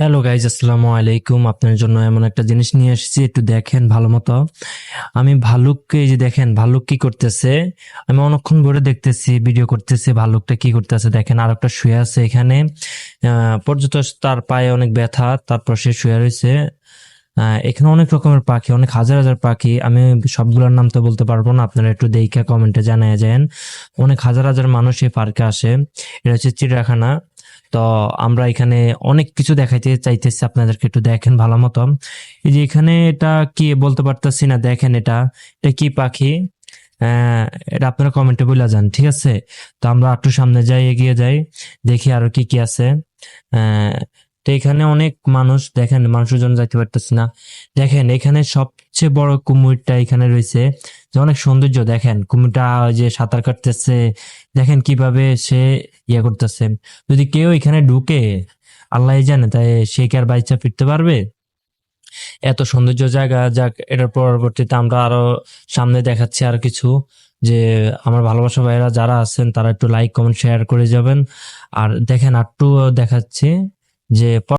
Hello guys, আসসালামু আলাইকুম। আপনার জন্য এমন একটা জিনিস নিয়ে এসেছি, একটু দেখেন ভালো মতো। আমি ভালুককে, এই যে দেখেন ভালুক কি করতেছে। আমি অনেকক্ষণ ধরে দেখতেছি, ভিডিও করতেছি, ভালুকটা কি করতেছে দেখেন। আর একটা শুয়ে আছে এখানে, পর্যটক, তার পায়ে অনেক ব্যথা, তারপর সে শুয়ে রয়েছে। এখানে অনেক রকমের পাখি, অনেক হাজার হাজার পাখি। আমি সবগুলোর নাম তো বলতে পারবো না, আপনারা একটু দেখে কমেন্টে জানিয়ে যান। অনেক হাজার হাজার মানুষ এই পার্কে আসে। এটা হচ্ছে চিড়িয়াখানা। তো আমরা এখানে অনেক কিছু দেখাইতে চাইতেছি আপনাদেরকে, একটু দেখেন ভালো মতো। এই যে এখানে এটা কি বলতে পারতেছি না, দেখেন এটা এটা কি পাখি। আহ এটা আপনারা কমেন্টে বলে যান, ঠিক আছে? তো আমরা একটু সামনে যাই, এগিয়ে যাই, দেখি আরো কি কি আছে। আহ তো এখানে অনেক মানুষ, দেখেন মানুষের জন্য যাইতে পারতেছি না। দেখেন এখানে সবচেয়ে বড় কুমিরটা এখানে রয়েছে, যে অনেক সৌন্দর্য। দেখেন কুমিরটা ওই যে সাঁতার কাটতেছে, দেখেন কিভাবে সে ইয়ে করতেছে। যদি কেউ এখানে ঢুকে, আল্লাহ জানে, তাই সে কি আর বাইচা ফিরতে পারবে? এত সৌন্দর্য জায়গা। যাক, এটার পরবর্তীতে আমরা আরো সামনে দেখাচ্ছি আর কিছু। যে আমার ভালোবাসা ভাইয়েরা যারা আছেন, তারা একটু লাইক কমেন্ট শেয়ার করে যাবেন। আর দেখেন একটু দেখাচ্ছি যে